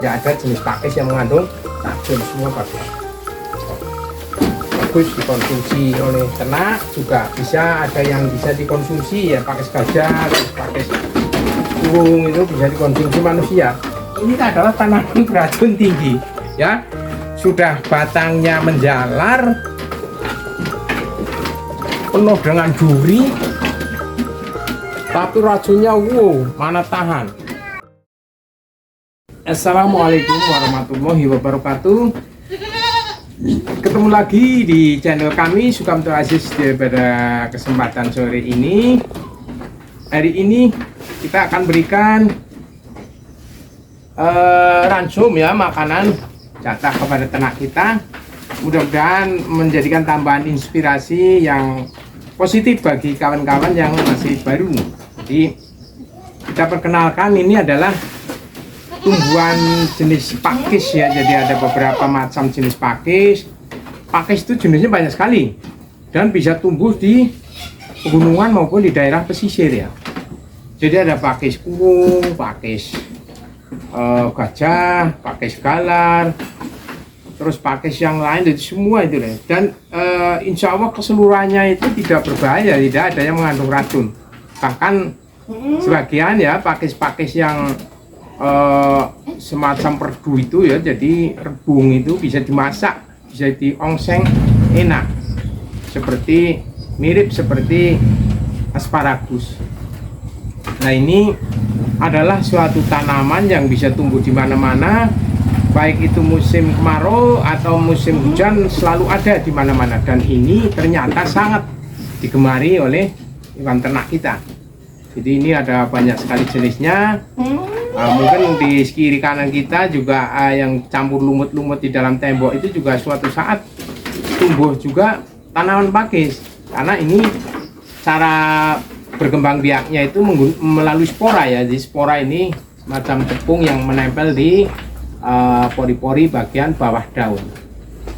Tidak ada jenis pakis yang mengandung racun, semua bagus dikonsumsi oleh ternak. Juga bisa ada yang bisa dikonsumsi ya, pakis gajah, pakis burung itu bisa dikonsumsi manusia. Ini adalah tanaman beracun tinggi ya, sudah batangnya menjalar penuh dengan duri, tapi racunnya mana tahan. Assalamualaikum warahmatullahi wabarakatuh. Ketemu lagi di channel kami Sukamto Aziz pada kesempatan sore ini. Hari ini kita akan berikan ransum ya, makanan jatah kepada ternak kita. Mudah-mudahan menjadikan tambahan inspirasi yang positif bagi kawan-kawan yang masih baru. Jadi kita perkenalkan, ini adalah tumbuhan jenis pakis ya. Jadi ada beberapa macam jenis pakis. Pakis itu jenisnya banyak sekali dan bisa tumbuh di pegunungan maupun di daerah pesisir ya. Jadi ada pakis kuung, pakis gajah, pakis galar, terus pakis yang lain, jadi semua itu deh. Dan insya Allah keseluruhannya itu tidak berbahaya, tidak ada yang mengandung racun. Bahkan sebagian ya pakis-pakis yang semacam perdu itu ya, jadi rebung itu bisa dimasak, bisa diongseng, enak, seperti mirip seperti asparagus. Nah, ini adalah suatu tanaman yang bisa tumbuh di mana-mana, baik itu musim kemarau atau musim hujan, selalu ada di mana-mana. Dan ini ternyata sangat digemari oleh hewan ternak kita. Jadi ini ada banyak sekali jenisnya. Mungkin di kiri kanan kita juga yang campur lumut-lumut di dalam tembok itu juga suatu saat tumbuh juga tanaman pakis. Karena ini cara berkembang biaknya itu melalui spora ya. Jadi spora ini macam tepung yang menempel di pori-pori bagian bawah daun.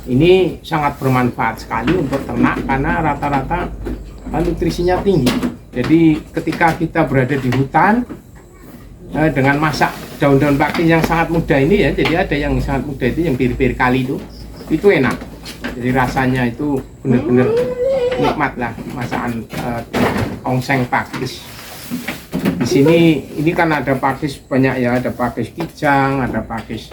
Ini sangat bermanfaat sekali untuk ternak karena rata-rata nutrisinya tinggi. Jadi ketika kita berada di hutan dengan masak daun-daun pakis yang sangat muda ini ya, jadi ada yang sangat muda itu yang pir-pir kali itu enak. Jadi rasanya itu benar-benar nikmat lah masakan ongseng pakis. Di sini ini kan ada pakis banyak ya, ada pakis kijang, ada pakis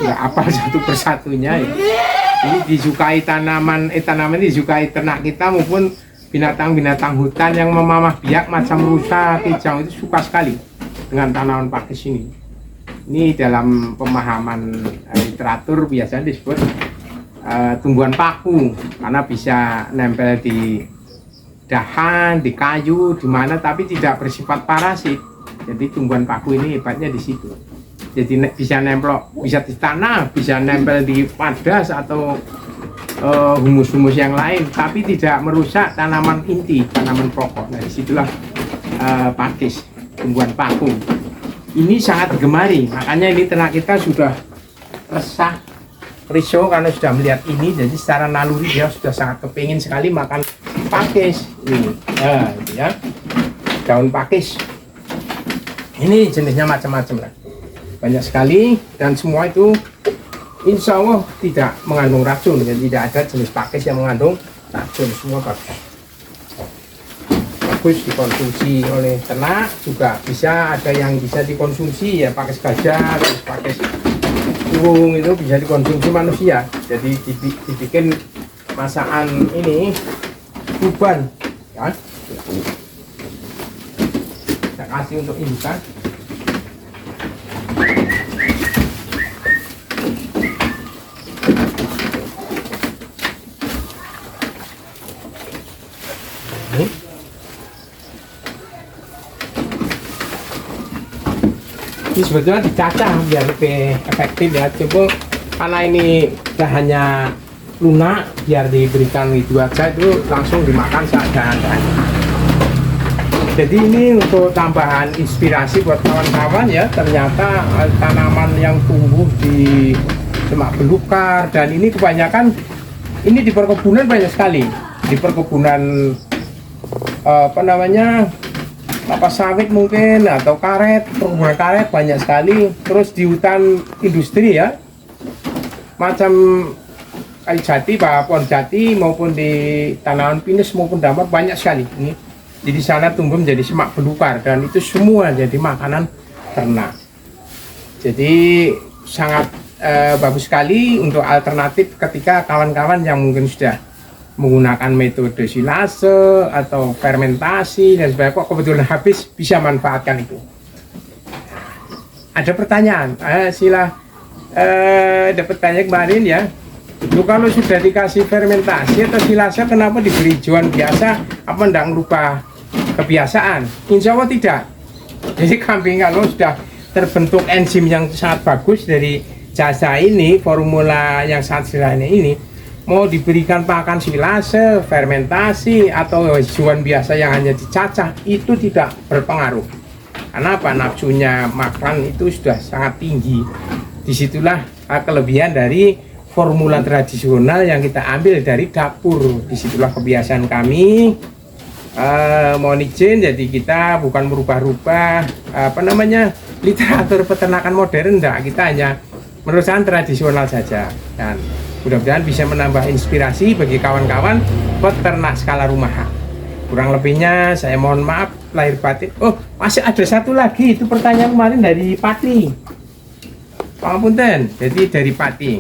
nggak apa satu persatunya ya. Ini disukai tanaman disukai ternak kita maupun binatang-binatang hutan yang memamah biak macam rusa, kijang itu suka sekali dengan tanaman pakis ini. Ini dalam pemahaman literatur biasanya disebut tumbuhan paku karena bisa nempel di dahan, di kayu, di mana tapi tidak bersifat parasit. Jadi tumbuhan paku ini hebatnya di situ. Jadi bisa nempel, bisa di tanah, bisa nempel di padas atau humus-humus yang lain, tapi tidak merusak tanaman inti, tanaman pokok. Nah, disitulah pakis, tumbuhan paku. Ini sangat digemari, makanya ini ternak kita sudah resah, risau karena sudah melihat ini. Jadi secara naluri dia sudah sangat kepingin sekali makan pakis ini. Nah, ya, daun pakis. Ini jenisnya macam-macam lah, banyak sekali, dan semua itu insya Allah tidak mengandung racun. Jadi tidak ada jenis pakis yang mengandung racun, semua bagus dikonsumsi oleh ternak. Juga bisa ada yang bisa dikonsumsi ya, pakis gajah, terus pakis burung itu bisa dikonsumsi manusia. Jadi dibikin masakan ini uban ya. Kita kasih untuk instan. Ini sebetulnya dicacah biar lebih efektif ya. Coba karena ini bahannya lunak, biar diberikan itu aja, itu langsung dimakan seadanya. Jadi ini untuk tambahan inspirasi buat kawan-kawan ya. Ternyata tanaman yang tumbuh di semak belukar, dan ini kebanyakan ini di perkebunan banyak sekali. Di perkebunan sawit mungkin atau karet, perkebunan karet banyak sekali. Terus di hutan industri ya, macam kayu jati, pohon jati maupun di tanaman pinus maupun damar banyak sekali ini. Jadi sana tumbuh menjadi semak belukar dan itu semua jadi makanan ternak. Jadi sangat bagus sekali untuk alternatif ketika kawan-kawan yang mungkin sudah menggunakan metode silase atau fermentasi dan sebagainya, kok kebetulan habis, bisa manfaatkan itu. Ada pertanyaan? Ada pertanyaan kemarin ya. Lu kalau sudah dikasih fermentasi atau silase, kenapa diberi hijauan biasa? Apa enggak merubah kebiasaan? Insya Allah tidak. Jadi kambing kalau sudah terbentuk enzim yang sangat bagus dari jasa ini, formula yang sangat sederhana ini, mau diberikan pakan silase, fermentasi atau hijauan biasa yang hanya dicacah, itu tidak berpengaruh. Karena apa? Nafsunya makan itu sudah sangat tinggi. Disitulah kelebihan dari formula tradisional yang kita ambil dari dapur. Disitulah kebiasaan kami. Mohon izin, jadi kita bukan merubah-rubah literatur peternakan modern, enggak. Kita hanya meneruskan tradisional saja, dan mudah-mudahan bisa menambah inspirasi bagi kawan-kawan peternak skala rumahan. Kurang lebihnya saya mohon maaf lahir batin. Oh, masih ada satu lagi, itu pertanyaan kemarin dari Pati. Pangapunten, jadi dari Pati.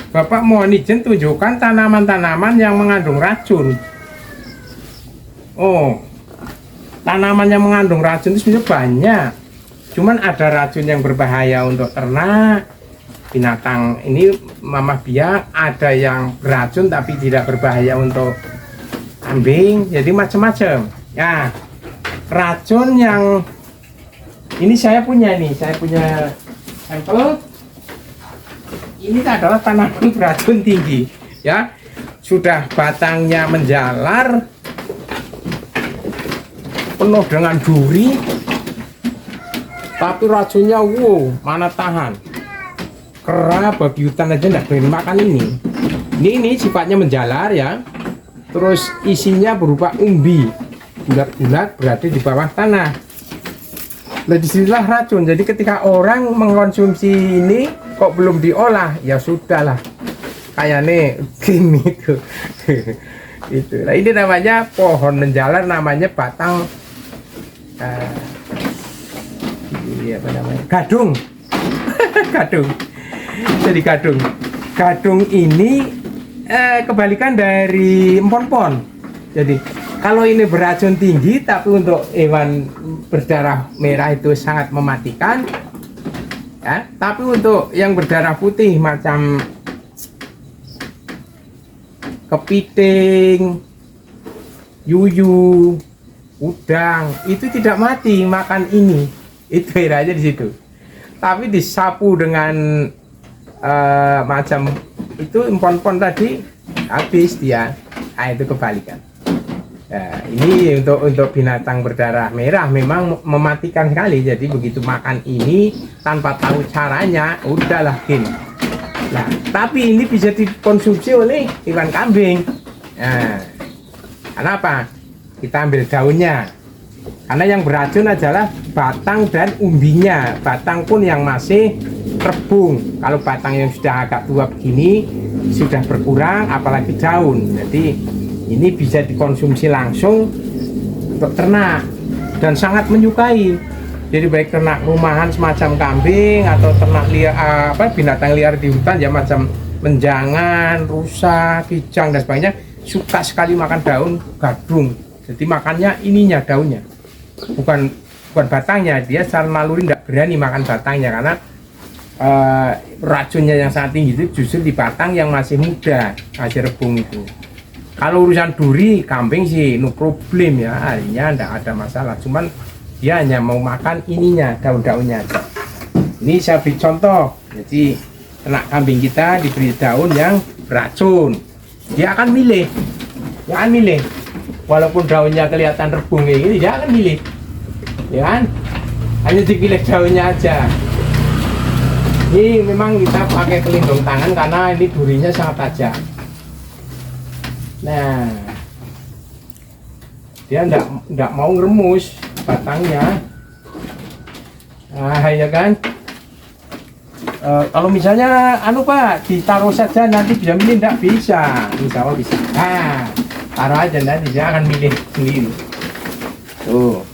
Bapak mohon izin tunjukkan tanaman-tanaman yang mengandung racun. Oh, tanaman yang mengandung racun itu sebenarnya banyak. Cuman ada racun yang berbahaya untuk ternak, binatang ini mamah biak, ada yang beracun tapi tidak berbahaya untuk kambing, jadi macam-macam. Ya, racun yang ini saya punya sampel. Ini adalah tanaman beracun tinggi, ya. Sudah batangnya menjalar, penuh dengan duri, tapi racunnya mana tahan. Kera babi hutan aja enggak berani makan ini. Ini sifatnya menjalar ya. Terus isinya berupa umbi, bulat-bulat berada di bawah tanah. Nah, disinilah racun. Jadi ketika orang mengkonsumsi ini kok belum diolah, ya sudahlah. Kayaknya gini tuh. Itu. Nah, ini namanya pohon menjalar, namanya batang apa namanya? Gadung. Gadung. Jadi gadung ini kebalikan dari empon-pon. Jadi kalau ini beracun tinggi, tapi untuk hewan berdarah merah itu sangat mematikan, ya. Tapi untuk yang berdarah putih macam kepiting, yuyu, udang, itu tidak mati makan ini. Itu aja di situ. Tapi disapu dengan macam itu empon-empon tadi, habis dia. Nah, itu kebalikan. Nah, ini untuk binatang berdarah merah memang mematikan sekali. Jadi begitu makan ini tanpa tahu caranya, udahlah gini. Nah, tapi ini bisa dikonsumsi oleh ikan kambing. Nah, kenapa? Kita ambil daunnya. Karena yang beracun adalah batang dan umbinya. Batang pun yang masih rebung. Kalau batang yang sudah agak tua begini sudah berkurang, apalagi daun. Jadi ini bisa dikonsumsi langsung untuk ternak dan sangat menyukai. Jadi baik ternak rumahan semacam kambing atau ternak liar, binatang liar di hutan ya macam menjangan, rusa, kijang dan sebagainya, suka sekali makan daun gadung. Jadi makannya ininya, daunnya, bukan batangnya. Dia secara naluri tidak berani makan batangnya karena racunnya yang sangat tinggi itu justru di batang yang masih muda, masih rebung itu. Kalau urusan duri, kambing sih no problem ya, harinya tidak ada masalah. Cuman dia hanya mau makan ininya, daun-daunnya aja. Ini saya beri contoh. Jadi ternak kambing kita diberi daun yang beracun, dia akan milih, walaupun daunnya kelihatan rebung ini, dia akan milih, ya kan? Hanya dipilih daunnya aja. Ini memang kita pakai pelindung tangan karena ini durinya sangat tajam. Nah, dia enggak mau ngeremus. batangnya. Nah, ya kan. Kalau misalnya Pak ditaruh saja nanti bisa milih, enggak bisa. Insya Allah bisa. Nah, taruh aja nanti dia akan milih sendiri. Tuh.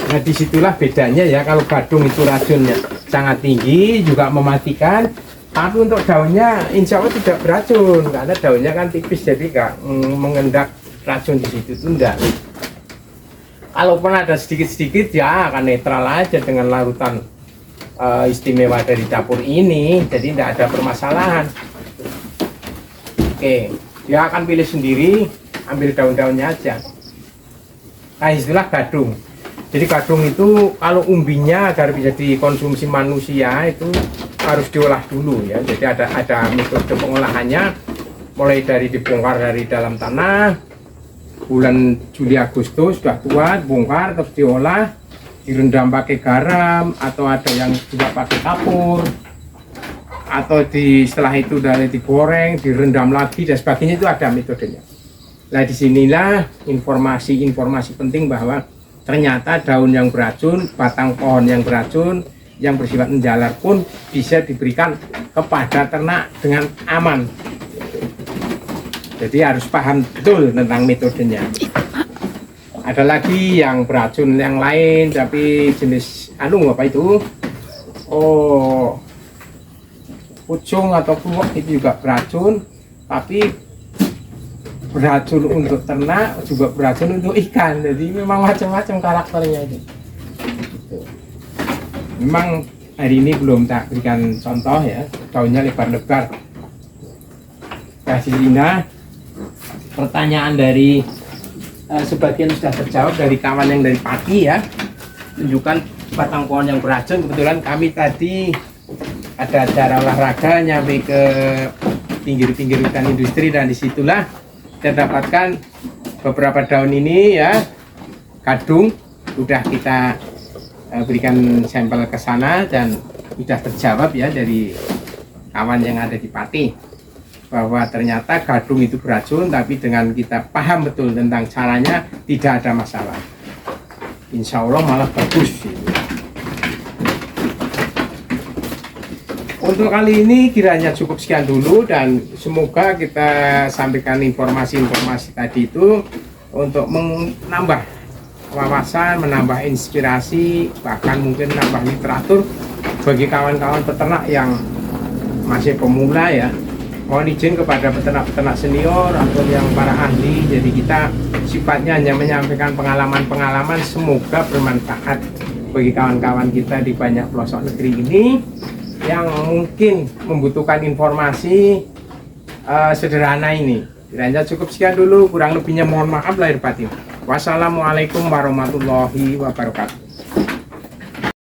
Nah, disitulah bedanya ya, kalau gadung itu racunnya sangat tinggi juga mematikan, tapi untuk daunnya insya Allah tidak beracun karena daunnya kan tipis, jadi nggak mengendak racun di situ itu enggak. Kalaupun ada sedikit-sedikit ya akan netral aja dengan larutan istimewa dari dapur ini, jadi tidak ada permasalahan. Oke, dia akan pilih sendiri, ambil daun-daunnya aja. Nah, itulah gadung. Jadi gadung itu kalau umbinya agar bisa dikonsumsi manusia itu harus diolah dulu ya. Jadi ada metode pengolahannya, mulai dari dibongkar dari dalam tanah, bulan Juli Agustus sudah kuat, bongkar terus diolah, direndam pakai garam, atau ada yang juga pakai kapur, atau setelah itu dari digoreng, direndam lagi dan sebagainya, itu ada metodenya. Nah, disinilah informasi penting bahwa ternyata daun yang beracun, batang pohon yang beracun, yang bersifat menjalar pun bisa diberikan kepada ternak dengan aman. Jadi harus paham betul tentang metodenya. Ada lagi yang beracun yang lain, tapi jenis apa itu? Oh, pucung atau kluwek itu juga beracun, tapi beracun untuk ternak, juga beracun untuk ikan. Jadi memang macam-macam karakternya itu. Memang hari ini belum tak berikan contoh ya, daunnya lebar-lebar. Kasih Lina, pertanyaan dari sebagian sudah terjawab dari kawan yang dari pagi ya, tunjukkan batang pohon yang beracun. Kebetulan kami tadi ada acara olahraga nyampe ke pinggir-pinggir hutan industri, dan disitulah kita dapatkan beberapa daun ini ya, gadung. Sudah kita berikan sampel ke sana dan sudah terjawab ya dari kawan yang ada di Pati bahwa ternyata gadung itu beracun, tapi dengan kita paham betul tentang caranya tidak ada masalah. Insya Allah malah bagus. Untuk kali ini kiranya cukup sekian dulu, dan semoga kita sampaikan informasi-informasi tadi itu untuk menambah wawasan, menambah inspirasi, bahkan mungkin menambah literatur bagi kawan-kawan peternak yang masih pemula ya. Mohon izin kepada peternak-peternak senior atau yang para ahli, jadi kita sifatnya hanya menyampaikan pengalaman-pengalaman, semoga bermanfaat bagi kawan-kawan kita di banyak pelosok negeri ini yang mungkin membutuhkan informasi sederhana ini. Kiranya cukup sekian dulu, kurang lebihnya mohon maaf lahir batin. Wassalamualaikum warahmatullahi wabarakatuh.